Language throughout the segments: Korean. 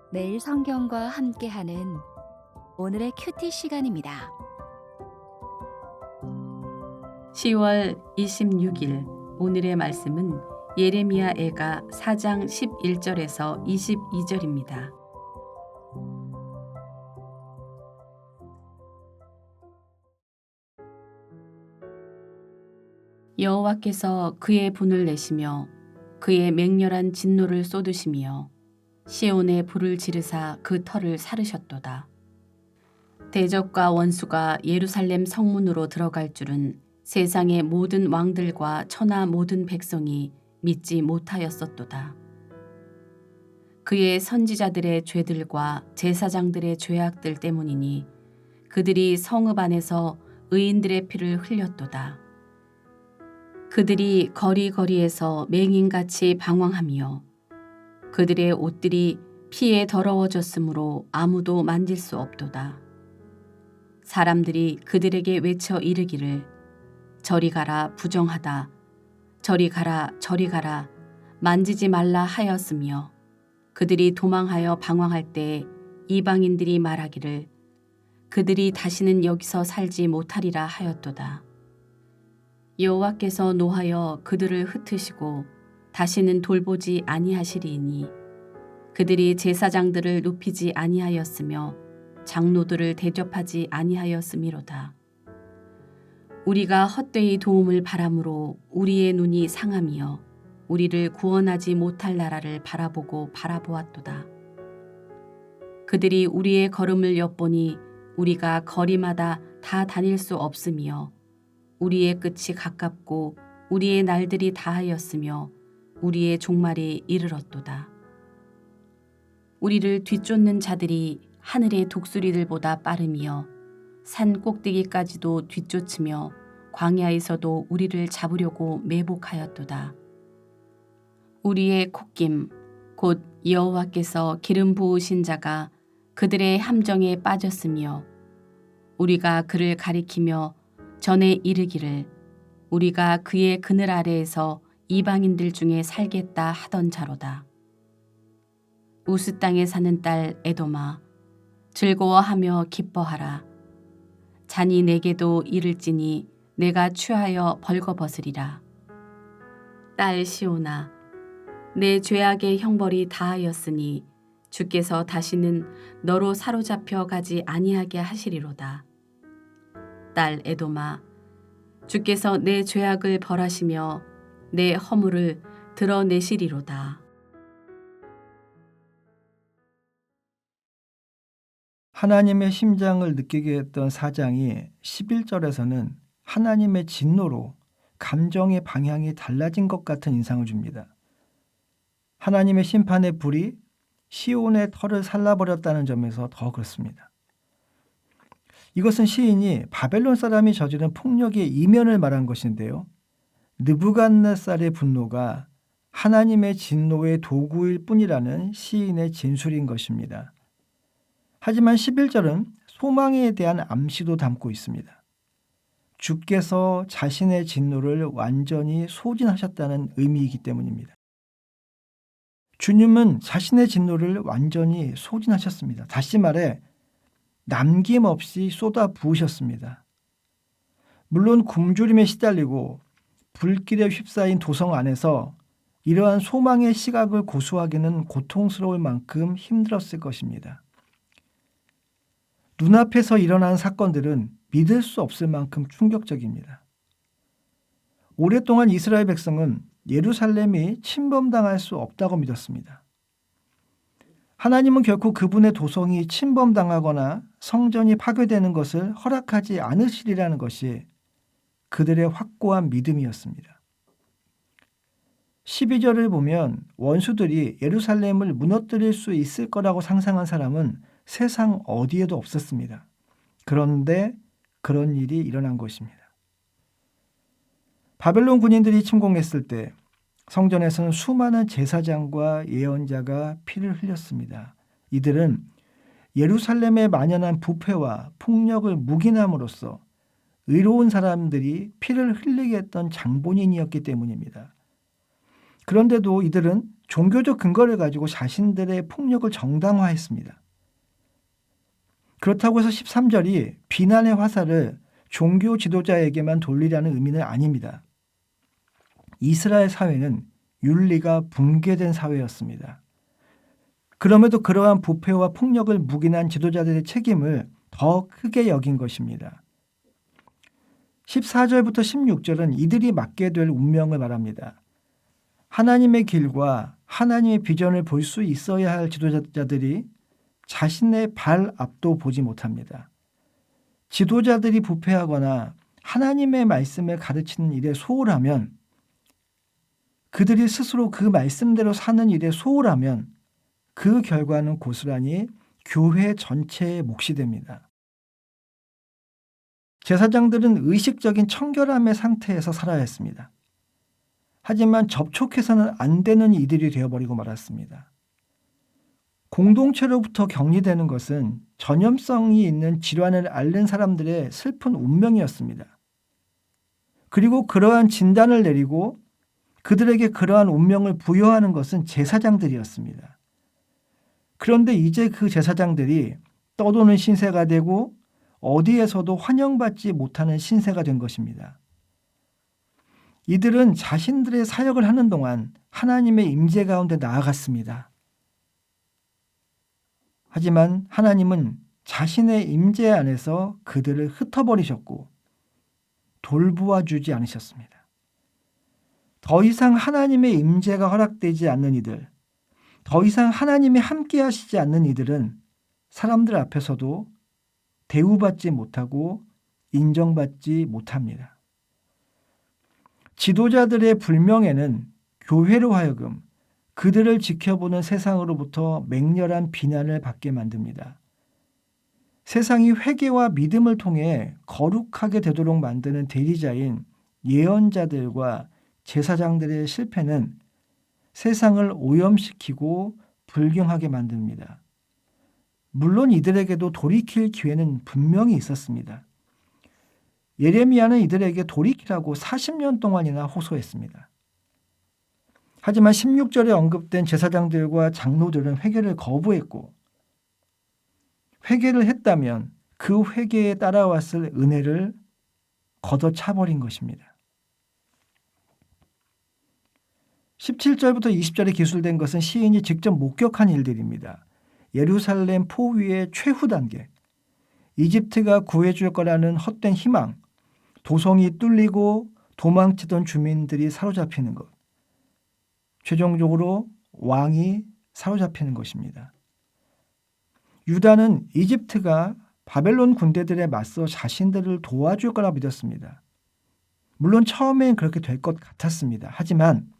매일 성경과 함께하는 오늘의 큐티 시간입니다. 10월 26일 오늘의 말씀은 예레미야 애가 4장 11절에서 22절입니다. 여호와께서 그의 분을 내시며 그의 맹렬한 진노를 쏟으시며 시온에 불을 지르사 그 터를 사르셨도다. 대적과 원수가 예루살렘 성문으로 들어갈 줄은 세상의 모든 왕들과 천하 모든 백성이 믿지 못하였었도다. 그의 선지자들의 죄들과 제사장들의 죄악들 때문이니 그들이 성읍 안에서 의인들의 피를 흘렸도다. 그들이 거리거리에서 맹인같이 방황하며 그들의 옷들이 피에 더러워졌으므로 아무도 만질 수 없도다. 사람들이 그들에게 외쳐 이르기를 저리 가라 부정하다 저리 가라 저리 가라 만지지 말라 하였으며 그들이 도망하여 방황할 때에 이방인들이 말하기를 그들이 다시는 여기서 살지 못하리라 하였도다. 여호와께서 노하여 그들을 흩으시고 다시는 돌보지 아니하시리이니 그들이 제사장들을 높이지 아니하였으며 장로들을 대접하지 아니하였음이로다. 우리가 헛되이 도움을 바람으로 우리의 눈이 상하며 우리를 구원하지 못할 나라를 바라보고 바라보았도다. 그들이 우리의 걸음을 엿보니 우리가 거리마다 다 다닐 수 없으며 우리의 끝이 가깝고 우리의 날들이 다하였으며 우리의 종말이 이르렀도다. 우리를 뒤쫓는 자들이 하늘의 독수리들보다 빠르며 산 꼭대기까지도 뒤쫓으며 광야에서도 우리를 잡으려고 매복하였도다. 우리의 콧김 곧 여호와께서 기름 부으신 자가 그들의 함정에 빠졌으며 우리가 그를 가리키며 전에 이르기를 우리가 그의 그늘 아래에서 이방인들 중에 살겠다 하던 자로다. 우스 땅에 사는 딸 에돔아 즐거워하며 기뻐하라. 잔이 내게도 이를지니 내가 취하여 벌거벗으리라. 딸 시온아 내 죄악의 형벌이 다하였으니 주께서 다시는 너로 사로잡혀 가지 아니하게 하시리로다. 딸 에돔아 주께서 내 죄악을 벌하시며 내 허물을 드러내시리로다. 하나님의 심장을 느끼게 했던 4장이 11절에서는 하나님의 진노로 감정의 방향이 달라진 것 같은 인상을 줍니다. 하나님의 심판의 불이 시온의 터를 살라버렸다는 점에서 더 그렇습니다. 이것은 시인이 바벨론 사람이 저지른 폭력의 이면을 말한 것인데요. 느부갓네살의 분노가 하나님의 진노의 도구일 뿐이라는 시인의 진술인 것입니다. 하지만 11절은 소망에 대한 암시도 담고 있습니다. 주께서 자신의 진노를 완전히 소진하셨다는 의미이기 때문입니다. 주님은 자신의 진노를 완전히 소진하셨습니다. 다시 말해 남김없이 쏟아 부으셨습니다. 물론 굶주림에 시달리고 불길에 휩싸인 도성 안에서 이러한 소망의 시각을 고수하기는 고통스러울 만큼 힘들었을 것입니다. 눈앞에서 일어난 사건들은 믿을 수 없을 만큼 충격적입니다. 오랫동안 이스라엘 백성은 예루살렘이 침범당할 수 없다고 믿었습니다. 하나님은 결코 그분의 도성이 침범당하거나 성전이 파괴되는 것을 허락하지 않으시리라는 것이 그들의 확고한 믿음이었습니다. 12절을 보면 원수들이 예루살렘을 무너뜨릴 수 있을 거라고 상상한 사람은 세상 어디에도 없었습니다. 그런데 그런 일이 일어난 것입니다. 바벨론 군인들이 침공했을 때 성전에서는 수많은 제사장과 예언자가 피를 흘렸습니다. 이들은 예루살렘에 만연한 부패와 폭력을 묵인함으로써 의로운 사람들이 피를 흘리게 했던 장본인이었기 때문입니다. 그런데도 이들은 종교적 근거를 가지고 자신들의 폭력을 정당화했습니다. 그렇다고 해서 13절이 비난의 화살을 종교 지도자에게만 돌리라는 의미는 아닙니다. 이스라엘 사회는 윤리가 붕괴된 사회였습니다. 그럼에도 그러한 부패와 폭력을 묵인한 지도자들의 책임을 더 크게 여긴 것입니다. 14절부터 16절은 이들이 맡게 될 운명을 말합니다. 하나님의 길과 하나님의 비전을 볼 수 있어야 할 지도자들이 자신의 발 앞도 보지 못합니다. 지도자들이 부패하거나 하나님의 말씀을 가르치는 일에 소홀하면, 그들이 스스로 그 말씀대로 사는 일에 소홀하면 그 결과는 고스란히 교회 전체의 몫이 됩니다. 제사장들은 의식적인 청결함의 상태에서 살아야 했습니다. 하지만 접촉해서는 안 되는 이들이 되어버리고 말았습니다. 공동체로부터 격리되는 것은 전염성이 있는 질환을 앓는 사람들의 슬픈 운명이었습니다. 그리고 그러한 진단을 내리고 그들에게 그러한 운명을 부여하는 것은 제사장들이었습니다. 그런데 이제 그 제사장들이 떠도는 신세가 되고 어디에서도 환영받지 못하는 신세가 된 것입니다. 이들은 자신들의 사역을 하는 동안 하나님의 임재 가운데 나아갔습니다. 하지만 하나님은 자신의 임재 안에서 그들을 흩어버리셨고 돌보아 주지 않으셨습니다. 더 이상 하나님의 임재가 허락되지 않는 이들, 더 이상 하나님이 함께 하시지 않는 이들은 사람들 앞에서도 대우받지 못하고 인정받지 못합니다. 지도자들의 불명예는 교회로 하여금 그들을 지켜보는 세상으로부터 맹렬한 비난을 받게 만듭니다. 세상이 회개와 믿음을 통해 거룩하게 되도록 만드는 대리자인 예언자들과 제사장들의 실패는 세상을 오염시키고 불경하게 만듭니다. 물론 이들에게도 돌이킬 기회는 분명히 있었습니다. 예레미야는 이들에게 돌이키라고 40년 동안이나 호소했습니다. 하지만 16절에 언급된 제사장들과 장로들은 회개를 거부했고, 회개를 했다면 그 회개에 따라왔을 은혜를 걷어차버린 것입니다. 17절부터 20절에 기술된 것은 시인이 직접 목격한 일들입니다. 예루살렘 포위의 최후 단계, 이집트가 구해줄 거라는 헛된 희망, 도성이 뚫리고 도망치던 주민들이 사로잡히는 것, 최종적으로 왕이 사로잡히는 것입니다. 유다는 이집트가 바벨론 군대들에 맞서 자신들을 도와줄 거라 믿었습니다. 물론 처음엔 그렇게 될 것 같았습니다. 하지만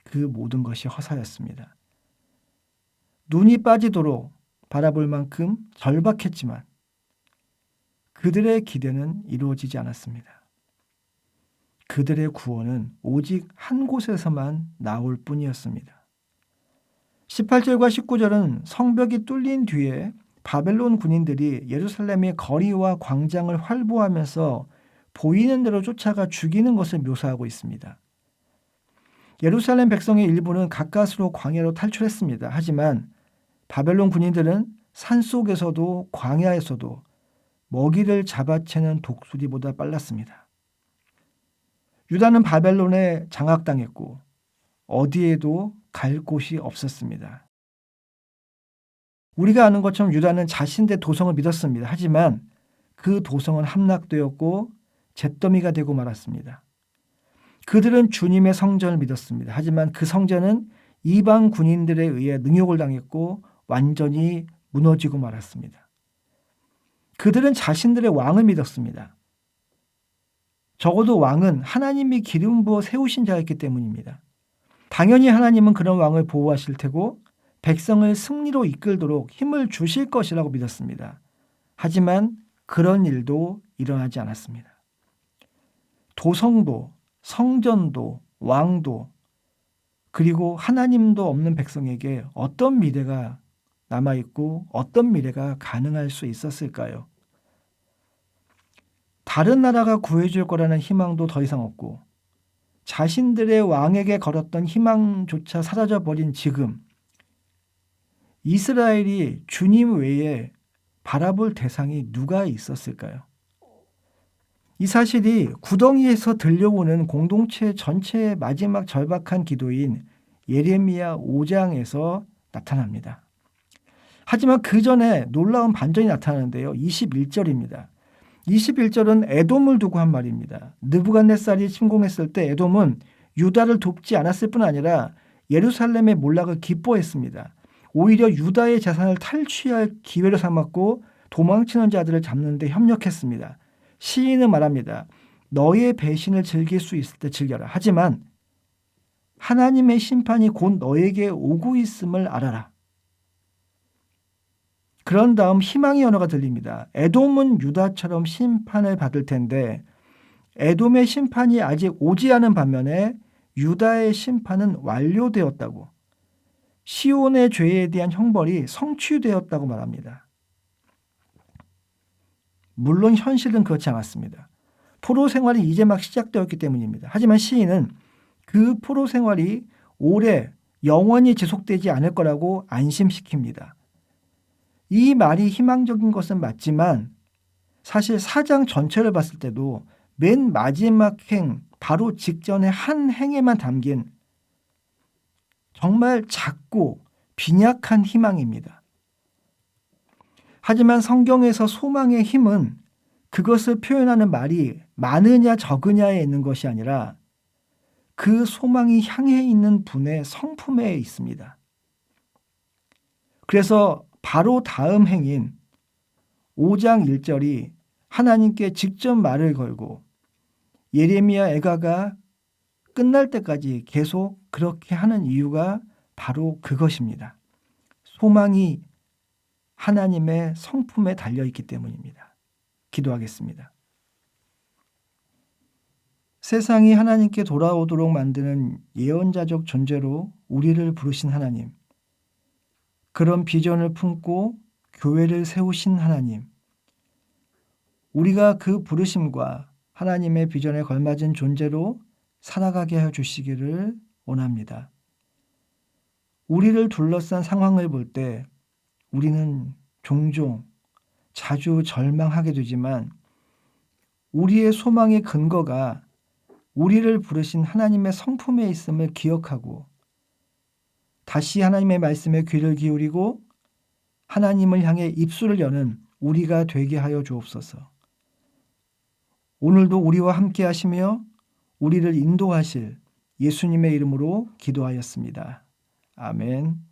그 모든 것이 허사였습니다. 눈이 빠지도록 바라볼 만큼 절박했지만 그들의 기대는 이루어지지 않았습니다. 그들의 구원은 오직 한 곳에서만 나올 뿐이었습니다. 18절과 19절은 성벽이 뚫린 뒤에 바벨론 군인들이 예루살렘의 거리와 광장을 활보하면서 보이는 대로 쫓아가 죽이는 것을 묘사하고 있습니다. 예루살렘 백성의 일부는 가까스로 광야로 탈출했습니다. 하지만 바벨론 군인들은 산속에서도 광야에서도 먹이를 잡아채는 독수리보다 빨랐습니다. 유다는 바벨론에 장악당했고 어디에도 갈 곳이 없었습니다. 우리가 아는 것처럼 유다는 자신의 도성을 믿었습니다. 하지만 그 도성은 함락되었고 잿더미가 되고 말았습니다. 그들은 주님의 성전을 믿었습니다. 하지만 그 성전은 이방 군인들에 의해 능욕을 당했고 완전히 무너지고 말았습니다. 그들은 자신들의 왕을 믿었습니다. 적어도 왕은 하나님이 기름 부어 세우신 자였기 때문입니다. 당연히 하나님은 그런 왕을 보호하실 테고 백성을 승리로 이끌도록 힘을 주실 것이라고 믿었습니다. 하지만 그런 일도 일어나지 않았습니다. 도성도, 성전도, 왕도, 그리고 하나님도 없는 백성에게 어떤 미래가 남아있고 어떤 미래가 가능할 수 있었을까요? 다른 나라가 구해줄 거라는 희망도 더 이상 없고 자신들의 왕에게 걸었던 희망조차 사라져버린 지금 이스라엘이 주님 외에 바라볼 대상이 누가 있었을까요? 이 사실이 구덩이에서 들려오는 공동체 전체의 마지막 절박한 기도인 예레미야 5장에서 나타납니다. 하지만 그 전에 놀라운 반전이 나타나는데요. 21절입니다. 21절은 에돔을 두고 한 말입니다. 느부갓네살이 침공했을 때 에돔은 유다를 돕지 않았을 뿐 아니라 예루살렘의 몰락을 기뻐했습니다. 오히려 유다의 재산을 탈취할 기회로 삼았고 도망치는 자들을 잡는 데 협력했습니다. 시인은 말합니다. 너의 배신을 즐길 수 있을 때 즐겨라. 하지만 하나님의 심판이 곧 너에게 오고 있음을 알아라. 그런 다음 희망의 언어가 들립니다. 에돔은 유다처럼 심판을 받을 텐데 에돔의 심판이 아직 오지 않은 반면에 유다의 심판은 완료되었다고, 시온의 죄에 대한 형벌이 성취되었다고 말합니다. 물론 현실은 그렇지 않았습니다. 포로 생활이 이제 막 시작되었기 때문입니다. 하지만 시인은 그 포로 생활이 오래 영원히 지속되지 않을 거라고 안심시킵니다. 이 말이 희망적인 것은 맞지만 사실 4장 전체를 봤을 때도 맨 마지막 행, 바로 직전의 한 행에만 담긴 정말 작고 빈약한 희망입니다. 하지만 성경에서 소망의 힘은 그것을 표현하는 말이 많으냐 적으냐에 있는 것이 아니라 그 소망이 향해 있는 분의 성품에 있습니다. 그래서 바로 다음 행인 5장 1절이 하나님께 직접 말을 걸고 예레미야 애가가 끝날 때까지 계속 그렇게 하는 이유가 바로 그것입니다. 소망이 하나님의 성품에 달려있기 때문입니다. 기도하겠습니다. 세상이 하나님께 돌아오도록 만드는 예언자적 존재로 우리를 부르신 하나님, 그런 비전을 품고 교회를 세우신 하나님, 우리가 그 부르심과 하나님의 비전에 걸맞은 존재로 살아가게 하여 주시기를 원합니다. 우리를 둘러싼 상황을 볼 때 우리는 종종 자주 절망하게 되지만 우리의 소망의 근거가 우리를 부르신 하나님의 성품에 있음을 기억하고 다시 하나님의 말씀에 귀를 기울이고 하나님을 향해 입술을 여는 우리가 되게 하여 주옵소서. 오늘도 우리와 함께 하시며 우리를 인도하실 예수님의 이름으로 기도하였습니다. 아멘.